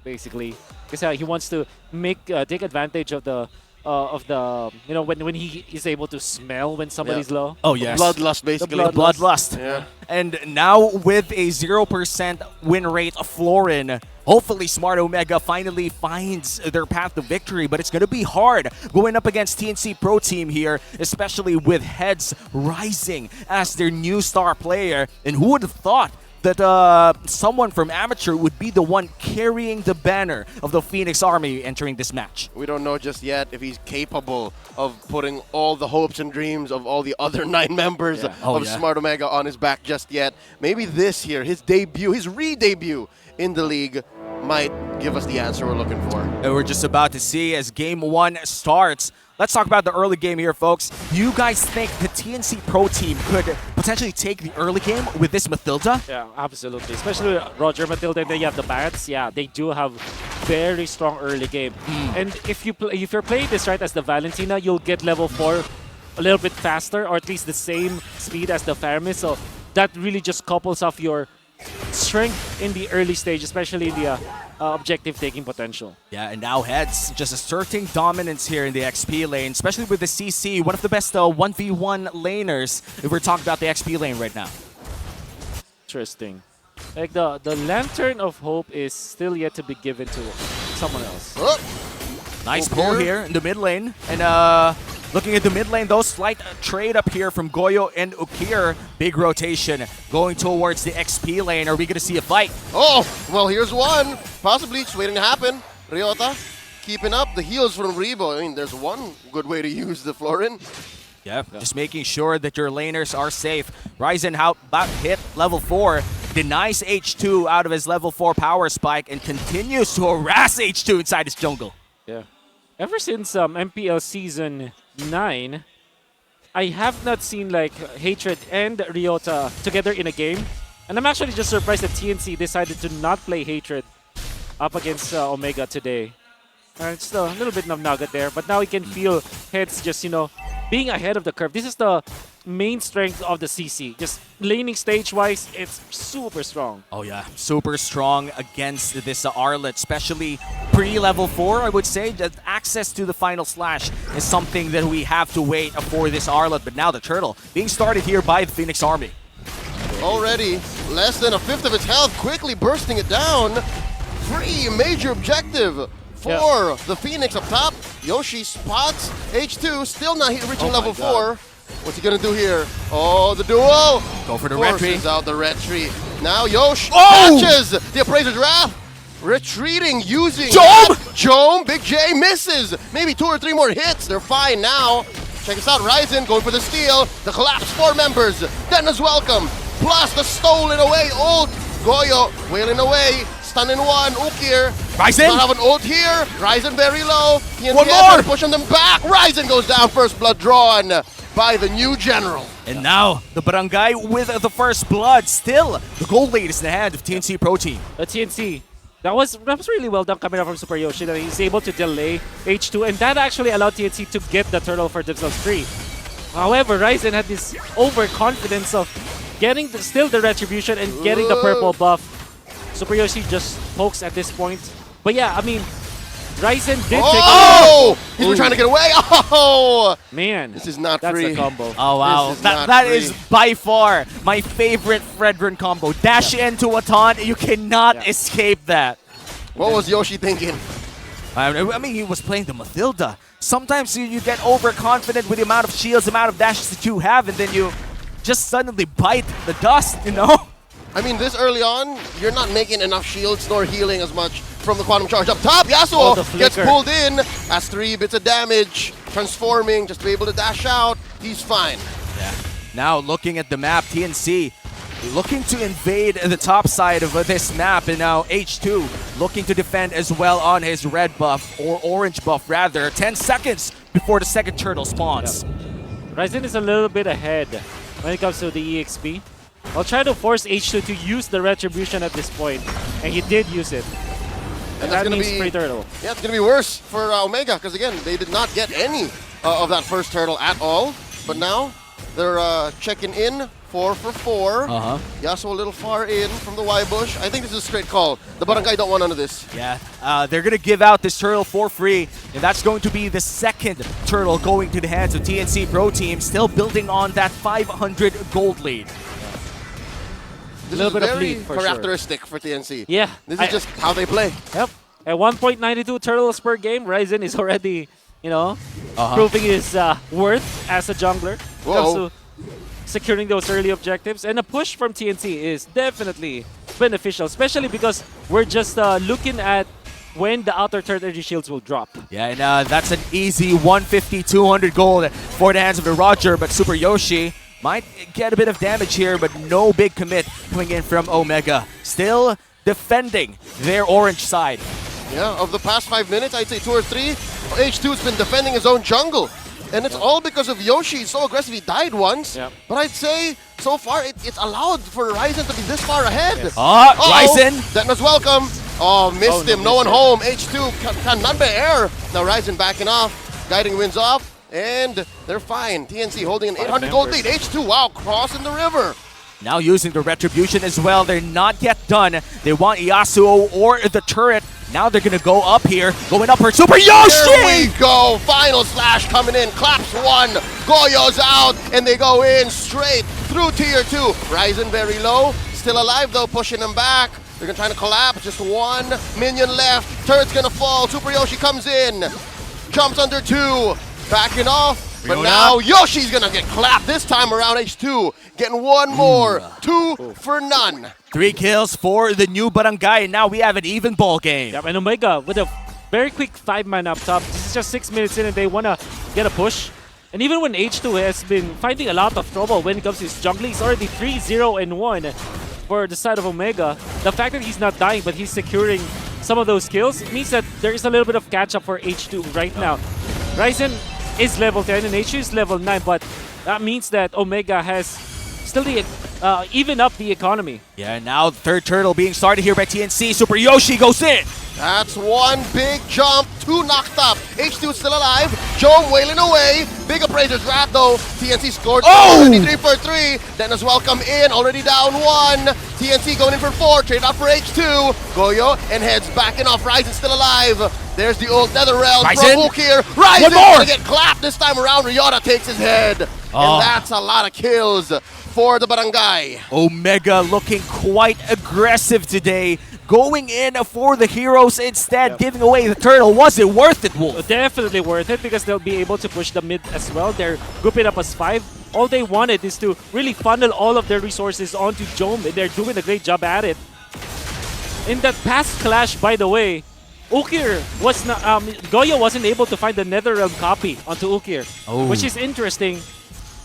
basically, because he wants to take advantage of the when he is able to smell when somebody's low. Oh, yes. Bloodlust, basically. The Bloodlust. Yeah. And now with a 0% win rate of Florin, hopefully Smart Omega finally finds their path to victory, but it's going to be hard going up against TNC Pro Team here, especially with Heads rising as their new star player. And who would have thought that someone from Amateur would be the one carrying the banner of the Phoenix Army entering this match? We don't know just yet if he's capable of putting all the hopes and dreams of all the other 9 members of Smart Omega on his back just yet. Maybe this here, his debut, his re-debut in the league might give us the answer we're looking for. And we're just about to see as Game 1 starts. Let's talk about the early game here, folks. Do you guys think the TNC Pro Team could potentially take the early game with this Mathilda? Yeah, absolutely. Especially with Roger Matilda, and then you have the Bats. Yeah, they do have very strong early game. And if you're playing this right as the Valentina, you'll get level 4 a little bit faster, or at least the same speed as the Faramis. So that really just couples off your strength in the early stage, especially in the objective-taking potential. Yeah, and now Heads just asserting dominance here in the XP lane, especially with the CC, one of the best 1v1 laners if we're talking about the XP lane right now. Interesting. Like the Lantern of Hope is still yet to be given to someone else. Oh. Nice pull here in the mid lane. And looking at the mid lane, though, slight trade up here from Goyo and Ukir. Big rotation going towards the XP lane. Are we going to see a fight? Oh, well, here's one. Possibly just waiting to happen. Ryota keeping up the heals from Rebo. I mean, there's one good way to use the Florin. Yeah, just making sure that your laners are safe. Ryzen about hit level 4, denies H2 out of his level 4 power spike, and continues to harass H2 inside his jungle. Yeah. Ever since MPL Season 9, I have not seen like Hatred and Ryota together in a game. And I'm actually just surprised that TNC decided to not play Hatred up against Omega today. It's a little bit of nugget there, but now we can feel Heads just, being ahead of the curve. This is the main strength of the CC. Just laning stage-wise, it's super strong. Oh yeah, super strong against this Arlet, especially pre-level 4, I would say. That access to the final slash is something that we have to wait for this Arlet. But now the Turtle being started here by the Phoenix Army. Already less than a fifth of its health, quickly bursting it down. Free major objective for the Phoenix up top. Yoshi spots H2, still not reaching level 4. What's he gonna do here? Oh, the duel! Go for the red tree. Forces out the red tree. Now Yosh catches the Appraiser's Wrath. Retreating using Jome! Big J misses. Maybe 2 or 3 more hits. They're fine now. Check this out, Ryzen going for the steal. The collapse 4 members. Denna's welcome. Plus the stolen away ult. Goyo wailing away. Stun in 1. Ukir. Ryzen! Not have an ult here. Ryzen very low. One more! Pushing them back. Ryzen goes down. First blood drawn by the new general. And now the Barangay with the first blood. Still, the gold lead is in the hand of TNC Pro Team. TNC, that was really well done coming out from Super Yoshi. That he's able to delay H2, and that actually allowed TNC to get the turtle for themselves free. However, Ryzen had this overconfidence of getting still the retribution and getting the purple buff. Super Yoshi just pokes at this point. But yeah, I mean, Ryzen did take Oh! He's trying to get away. Oh! Man, This is not that's free. a combo. Oh wow, This is not that free. is by far my favorite Fredrin combo. Dash into a taunt, you cannot escape that. What was Yoshi thinking? I mean, he was playing the Mathilda. Sometimes you get overconfident with the amount of shields, the amount of dashes that you have, and then you just suddenly bite the dust, I mean, this early on, you're not making enough shields nor healing as much from the Quantum Charge. Up top, Yasuo gets pulled in, has 3 bits of damage, transforming just to be able to dash out. He's fine. Yeah. Now looking at the map, TNC looking to invade the top side of this map, and now H2 looking to defend as well on his red buff, or orange buff rather. 10 seconds before the second turtle spawns. Ryzen is a little bit ahead when it comes to the EXP. I'll try to force H2 to use the retribution at this point, and he did use it. And that means free turtle. Yeah, it's going to be worse for Omega, because again, they did not get any of that first turtle at all. But now they're checking in 4 for 4. Yasuo a little far in from the Y bush. I think this is a straight call. The Barangay don't want none of this. Yeah, they're going to give out this turtle for free, and that's going to be the second turtle going to the hands of TNC Pro Team, still building on that 500 gold lead. This Little is bit of very lead for sure. characteristic for TNC. Yeah. This is just how they play. Yep. At 1.92 turtles per game, Ryzen is already, proving his worth as a jungler. When it comes to securing those early objectives. And a push from TNC is definitely beneficial, especially because we're just looking at when the outer third energy shields will drop. Yeah, and that's an easy 150, 200 gold for the hands of the Roger, but Super Yoshi might get a bit of damage here, but no big commit coming in from Omega. Still defending their orange side. Yeah, of the past 5 minutes, I'd say 2 or 3, H2's been defending his own jungle. And it's all because of Yoshi. He's so aggressive. He died once. Yep. But I'd say, so far, it's allowed for Ryzen to be this far ahead. Yes. Ryzen! Detna's welcome. Oh, missed him. No one missed home. H2 can none but air. Now Ryzen backing off. Guiding wins off. And they're fine. TNC holding an 800 gold lead. H2, wow, crossing the river. Now using the Retribution as well. They're not yet done. They want Yasuo or the turret. Now they're going to go up here. Going up for Super Yoshi! There we go. Final slash coming in. Claps one. Goyo's out. And they go in straight through tier 2. Ryzen very low. Still alive though, pushing them back. They're trying to collapse. Just one minion left. Turret's going to fall. Super Yoshi comes in. Jumps under 2. Backing off. But now Yoshi's gonna get clapped this time around. H2 getting one more. 2 for none. 3 kills for the new Barangay. And now we have an even ball game. Yep, and Omega with a very quick 5-man up top. This is just 6 minutes in and they want to get a push. And even when H2 has been finding a lot of trouble when it comes to his jungling, he's already 3-0-1 for the side of Omega. The fact that he's not dying but he's securing some of those kills means that there is a little bit of catch-up for H2 right now. Ryzen is level 10 and H2 is level 9, but that means that Omega has still the even up the economy. Yeah, now the third turtle being started here by TNC. Super Yoshi goes in. That's one big jump. 2 knocked up. H2 still alive. Jome wailing away. Big Appraiser's Wrath though. TNC scored 3 for 3. Detna's welcome in. Already down 1. TNC going in for 4. Trade off for H2. Goyo and heads backing off. Ryzen still alive. There's the old Netherrealm from Hook here. Ryzen's gonna get clapped this time around. Ryota takes his head. And that's a lot of kills for the Barangay. Omega looking quite aggressive today. Going in for the heroes instead, giving away the turtle. Was it worth it, Wolf? Definitely worth it because they'll be able to push the mid as well. They're grouping up as 5. All they wanted is to really funnel all of their resources onto Jome, and they're doing a great job at it. In that past clash, by the way, Ukir was not, Goyo wasn't able to find the Netherrealm copy onto Ukir, which is interesting.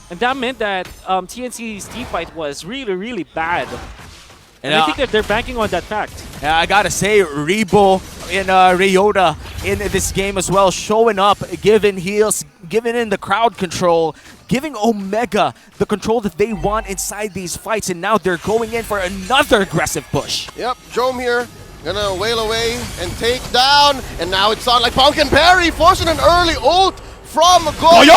And that meant that TNC's team fight was really, really bad. And I think that they're banking on that fact. Yeah, I gotta say, Rebo and Ryota in this game as well, showing up, giving heals, giving in the crowd control, giving Omega the control that they want inside these fights, and now they're going in for another aggressive push. Yep, Jome here, gonna wail away and take down, and now it's on like Pumpkin Parry, forcing an early ult from Goyo.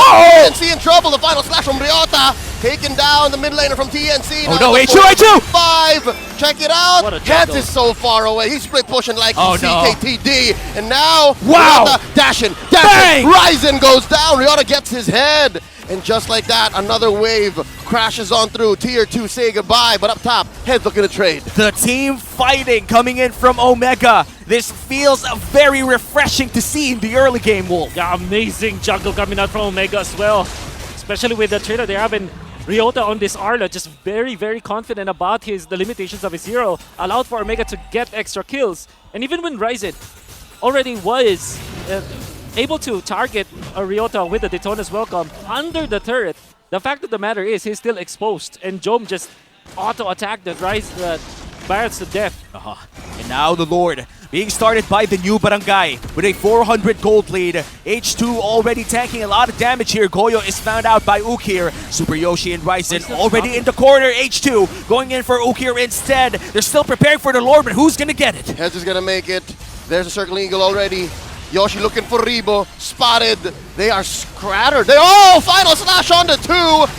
TNC in trouble, the final slash from Ryota, taking down the mid laner from TNC. Oh no, H2! 5, check it out. Heads is so far away, he's split pushing like CKTD, and now Ryota dashing, Ryzen goes down, Ryota gets his head. And just like that, another wave crashes on through. Tier 2 say goodbye, but up top, Heads looking to trade. The team fighting coming in from Omega. This feels very refreshing to see in the early game, Wolf. Yeah, amazing jungle coming out from Omega as well. Especially with the trade that they're having. Ryota on this Arla, just very, very confident about the limitations of his hero. Allowed for Omega to get extra kills. And even when Ryzen already was able to target Ryota with the Daytona's Welcome under the turret, the fact of the matter is he's still exposed, and Jome just auto-attacked the Barretts to death. And now the Lord being started by the new Barangay with a 400 gold lead. H2 already tanking a lot of damage here. Goyo is found out by Ukir. Super Yoshi and Ryzen already in the corner. H2 going in for Ukir instead. They're still preparing for the Lord, but who's gonna get it? Heads is gonna make it. There's a Circle Eagle already. Yoshi looking for Rebo. Spotted. They are scattered. Final slash on the 2.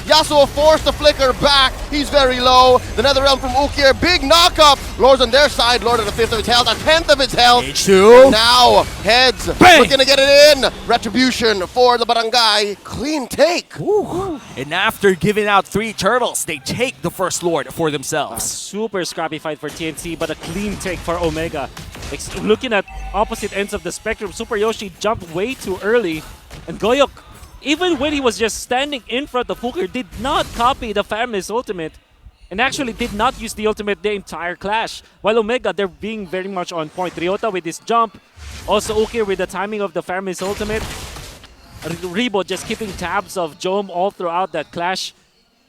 Yasuo forced the flicker back. He's very low. The Nether Realm from Ukir. Big knockup. Lord's on their side. Lord at a 5th of his health. A 10th of his health. H2. Now, Heads Bang. looking to get it in. Retribution for the Barangay. Clean take. Ooh. And after giving out 3 turtles, they take the first Lord for themselves. Super scrappy fight for TNC, but a clean take for Omega. Looking at opposite ends of the spectrum, Super Yoshi jumped way too early, and Goyok, even when he was just standing in front of Hooker, did not copy the family's ultimate, and actually did not use the ultimate the entire clash. While Omega, they're being very much on point. Ryota with his jump, also Ukir with the timing of the family's ultimate. Rebo just keeping tabs of Jom all throughout that clash.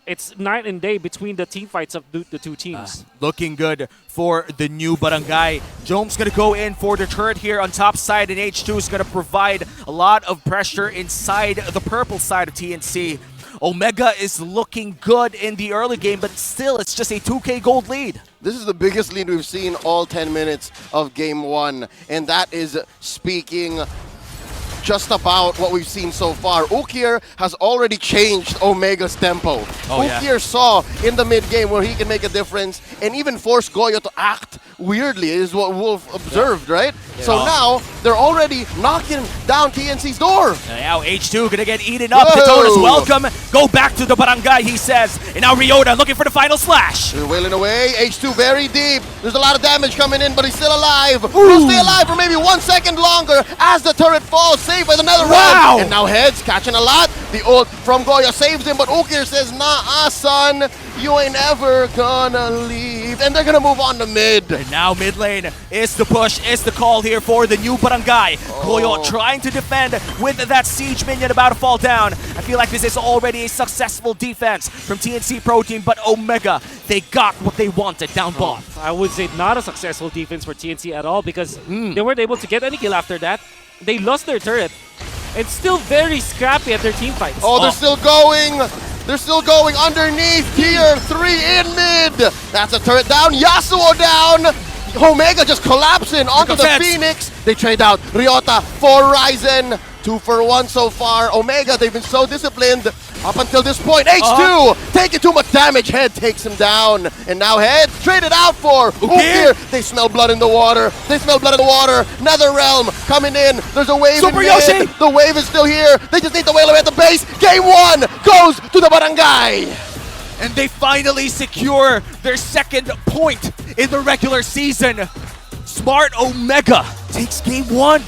It's night and day between the team fights of the two teams. Looking good for the new Barangay. Jome's going to go in for the turret here on top side, and H2 is going to provide a lot of pressure inside the purple side of TNC. Omega is looking good in the early game, but still, it's just a 2K gold lead. This is the biggest lead we've seen all 10 minutes of Game 1, and that is speaking just about what we've seen so far. Ukir has already changed Omega's tempo. Ukir saw in the mid-game where he can make a difference and even force Goyo to act weirdly, is what Wolf observed, right? So now, they're already knocking down TNC's door. Now H2 gonna get eaten up. Daytona's welcome. Go back to the Barangay, he says. And now Ryota looking for the final slash. They're wailing away. H2 very deep. There's a lot of damage coming in, but he's still alive. He'll stay alive for maybe 1 second longer as the turret falls, saved by the Nether Realm. And now Heads catching a lot. The ult from Goyo saves him, but Ukir says, nah, son, you ain't ever gonna leave. And they're gonna move on to mid. And now mid lane is the push, is the call here for the new Barangay. Goyo trying to defend with that siege minion about to fall down. I feel like this is already a successful defense from TNC Pro Team, but Omega, they got what they wanted down bot. I would say not a successful defense for TNC at all, because they weren't able to get any kill after that. They lost their turret. It's still very scrappy at their team fights. They're still going. They're still going underneath tier 3 in mid. That's a turret down. Yasuo down. Omega just collapsing onto the Phoenix. They trade out Ryota for Ryzen. 2 for 1 so far. Omega, they've been so disciplined up until this point. H2 taking too much damage. Head takes him down. And now Head traded out for Ukir. They smell blood in the water. They smell blood in the water. Nether Realm coming in. There's a wave Super in Yoshi. mid. The wave is still here. They just need to wail away at the base. Game 1 goes to the Barangay. And they finally secure their second point in the regular season. Smart Omega takes game 1.